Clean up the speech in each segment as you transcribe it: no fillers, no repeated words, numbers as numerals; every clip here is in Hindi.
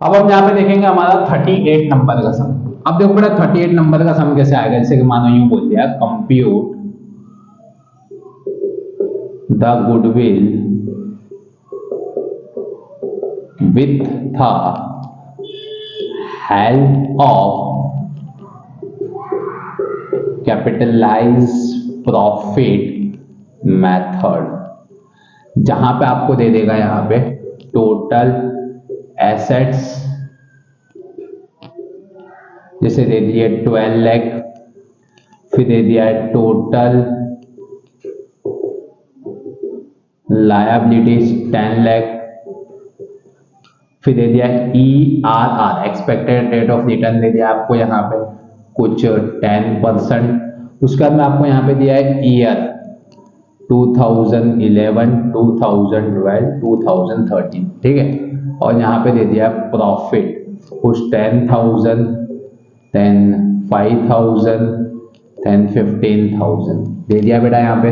अब हम यहाँ पे देखेंगे हमारा 38 नंबर का सम। अब देखो बेटा 38 नंबर का सम कैसे आएगा, जैसे कि मानो यूं बोल दिया, compute the goodwill with the help of capitalise profit method. जहां पे आपको दे देगा यहाँ पे टोटल एसेट्स, जैसे दे दिए 12 लाख, फिर दे दिया है टोटल लायबिलिटीज 10 लाख, फिर दे दिया ERR expected rate of return दे दिया आपको यहाँ पे कुछ 10%। उसके बाद में आपको यहाँ पे दिया है ईयर 2011, 2012, 2013, ठीक है। और यहाँ पे दे दिया प्रॉफिट कुछ 10,000, देन 5,000, देन 15,000 दे दिया बेटा यहाँ पे।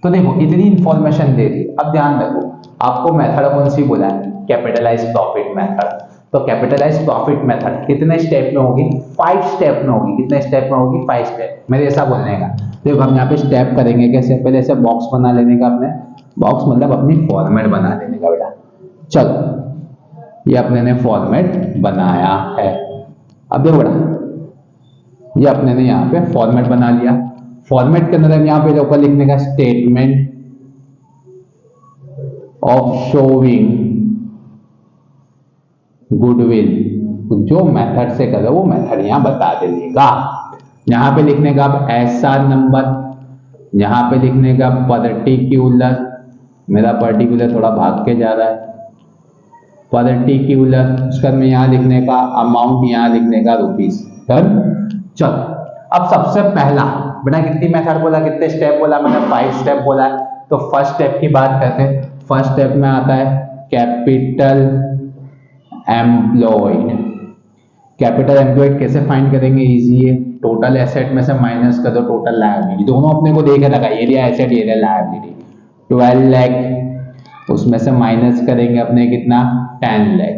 तो देखो इतनी इंफॉर्मेशन दे दी। अब ध्यान रखो आपको मेथड कौन सी बोला है, कैपिटलाइज प्रॉफिट मेथड। तो कैपिटलाइज प्रॉफिट मेथड कितने स्टेप में होगी, 5 स्टेप में होगी। कितने स्टेप में होगी, 5 स्टेप। मेरे ऐसा बोलने का देखो हम यहाँ पे स्टेप करेंगे कैसे, पहले ऐसे बॉक्स बना लेने का, अपने बॉक्स मतलब अपनी फॉर्मेट बना लेने का बेटा। चलो ये अपने ने फॉर्मेट बनाया है। अब देखो बेटा ये अपने ने यहाँ पे फॉर्मेट बना लिया। फॉर्मेट के अंदर यहाँ पे ऊपर लिखने का स्टेटमेंट ऑफ शोविंग गुडविल, जो मेथड से कर वो मेथड यहाँ बता देगा। यहाँ पे लिखने का अब SR नंबर, यहाँ पे लिखने का पर्टिकुलर, मेरा पर्टिकुलर थोड़ा भाग के जा रहा है, पर्टिकुलर। उसका में यहाँ लिखने का अमाउंट, यहाँ लिखने का रुपीस। डन। चलो अब सबसे पहला बेटा कितनी मेथड बोला, कितने स्टेप बोला मैंने, 5 स्टेप बोला है। तो फर्स्ट स्टेप की बात करते हैं। फर्स्ट स्टेप में आता है कैपिटल एम्प्लॉयड। कैपिटल एम्प्लॉयड कैसे फाइंड करेंगे, इजी है। टोटल एसेट में से माइनस कर दो टोटल लायबिलिटी, दोनों अपने को देखे लगा, area asset area liability. 12 lakh उसमें से माइनस करेंगे अपने कितना, 10 लाख।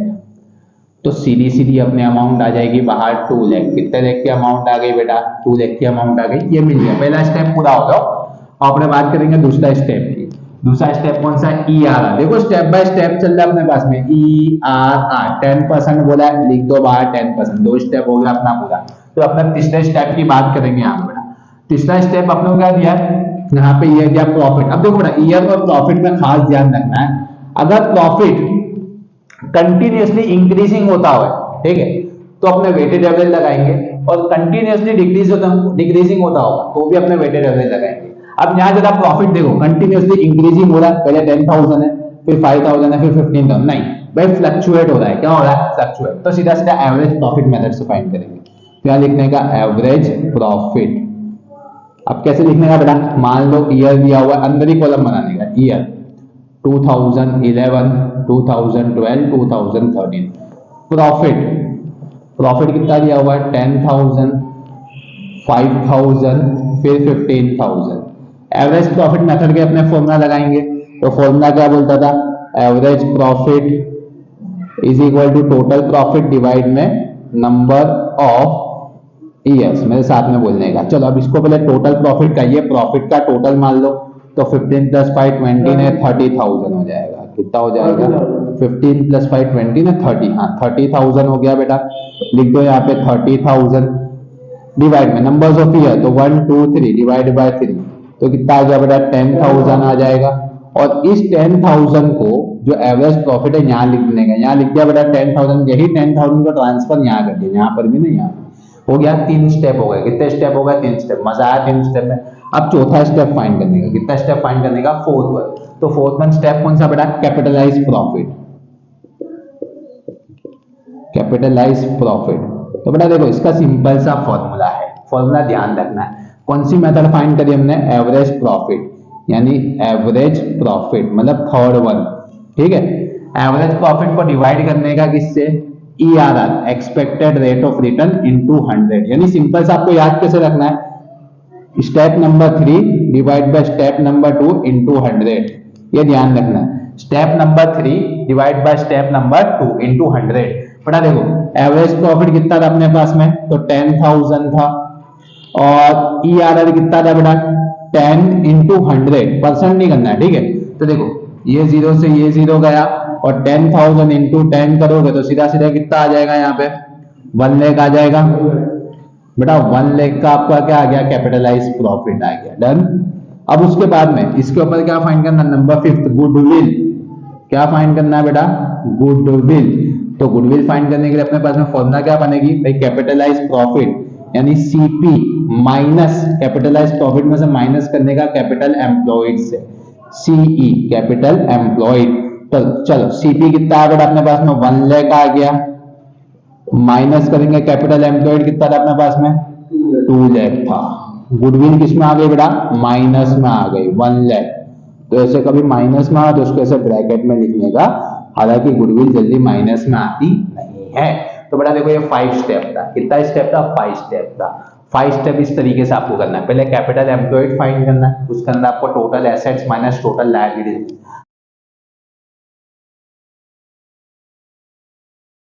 तो सीधी सीधी अपने अमाउंट आ जाएगी बाहर 2 लाख। कितने लाख की अमाउंट आ गई बेटा, 2 लाख की अमाउंट आ गई। ये मिल गया, पहला स्टेप पूरा हो गया। और अपने बात करेंगे दूसरा स्टेप की। दूसरा स्टेप कौन सा है, ERR। देखो स्टेप बाय स्टेप चल रहा है अपने पास में। ERR 10% बोला है, लिख दो बाहर 10%। 2 स्टेप हो गया अपना पूरा। तो अपना तीसरे स्टेप की बात करेंगे यहाँ बेटा। तीसरा स्टेप अपने को क्या दिया है, यहाँ पे ये दिया प्रॉफिट। अब देखो बेटा ईयर और प्रॉफिट में खास ध्यान रखना है। अगर प्रॉफिट कंटिन्यूअसली इंक्रीजिंग होता है, ठीक है, तो अपने वेटेड एवरेज लगाएंगे। और कंटिन्यूअसली डिक्रीजिंग होता होगा तो भी अपने वेटेड एवरेज लगाएंगे। अब यहाँ जरा प्रॉफिट देखो कंटिन्यूअसली इंक्रीजिंग हो रहा है, पहले 10,000 है, फिर 5,000 है, फिर 15,000, नहीं भाई फ्लक्चुएट हो रहा है। क्या हो रहा है, फ्लक्चुएट। तो सीधा सीधा एवरेज प्रॉफिट मेथड से फाइंड करेंगे। क्या लिखने का, एवरेज प्रॉफिट। अब कैसे लिखने का बेटा, मान लो ईयर दिया हुआ है, अंदर ही कॉलम बनाने का, ईयर 2011, 2012, 2013। प्रॉफिट कितना दिया हुआ है, 10,000, 5,000, फिर 15,000। एवरेज प्रॉफिट मेथड के अपने फॉर्मूला लगाएंगे। तो फॉर्मूला क्या बोलता था, average profit is equal to total profit divide में नंबर ऑफ ईयर्स। मेरे साथ में बोलने का। चलो अब इसको पहले टोटल प्रॉफिट का, ये प्रॉफिट का टोटल मान लो। तो 15 + 5 20 ने 30,000 हो जाएगा। कितना हो जाएगा, 15 + 5 20 ने 30। हाँ 30,000 हो गया बेटा। लिख दो यहाँ पे 30,000 डिवाइड में नंबर्स ऑफ ईयर। तो 1 2 3 डिवाइड बाय 3। तो कितना आ गया बेटा, 10,000 आ जाएगा। और इस 10,000 को जो एवरेज प्रॉफिट है यहाँ लिख देने का। यहाँ लिख दिया बेटा 10,000, यही 10,000 का ट्रांसफर यहाँ कर दिया, यहाँ पर भी नहीं, यहाँ हो गया। 3 स्टेप हो गए। कितने स्टेप हो गए, 3 स्टेप। मजा आया 3 स्टेप में। अब चौथा स्टेप फाइंड करने का। कितना स्टेप फाइंड करने का, 4th वन। तो 4th वन स्टेप कौन सा बेटा, कैपिटलाइज प्रॉफिट। Capitalise profit. तो बेटा देखो इसका सिंपल सा फॉर्मूला है, फॉर्मूला ध्यान रखना है। कौन सी मेथड फाइंड करी हमने, एवरेज प्रॉफिट, यानी एवरेज प्रॉफिट मतलब 3rd वन, ठीक है। एवरेज प्रॉफिट को डिवाइड करने का किससे, ERR expected rate of return into 100। यानी सिंपल सा आपको याद कैसे रखना है, step number 3 divide by step number 2 into 100। ये ध्यान रखना है। Step number 3 divide by step number 2 into 100। बड़ा देखो एवरेज प्रॉफिट कितना था अपने पास में, तो 10,000 था, और ERR कितना था बेटा 10 इंटू 100%, नहीं करना है, ठीक है। तो देखो ये जीरो से ये जीरो गया, और 10,000 इंटू 10 करोगे तो सीधा सीधा कितना आ जाएगा, यहाँ पे 1 लाख आ जाएगा बेटा। 1 लाख का आपका क्या आ गया, कैपिटलाइज प्रॉफिट आ गया। डन। अब उसके बाद में इसके ऊपर क्या फाइंड करना, नंबर 5 गुडविल। क्या फाइंड करना है बेटा, गुडविल। तो गुडविल फाइंड करने के लिए अपने पास में फॉर्मूला क्या बनेगी भाई, कैपिटलाइज प्रॉफिट यानी सीपी माइनस, कैपिटलाइज प्रॉफिट में से माइनस करने का कैपिटल एम्प्लॉयड से, सीई कैपिटल एम्प्लॉयड। तो चलो सीपी कितना है बेटा अपने पास में 1 लाख आ गया, माइनस करेंगे कैपिटल एम्प्लॉयड कितना था अपने पास में 2 लाख था। गुडविल किस में आ गई बेटा, माइनस में आ गई 1 लाख। तो ऐसे कभी माइनस में आ तो उसको ऐसे ब्रैकेट में लिखने का, हालांकि गुडविल जल्दी माइनस में आती नहीं है। तो बेटा देखो ये 5 स्टेप था, कितना स्टेप था 5 स्टेप था। 5 स्टेप इस तरीके से आपको करना है, पहले कैपिटल एम्प्लॉयड फाइंड करना है, उसके अंदर आपको total assets minus total liabilities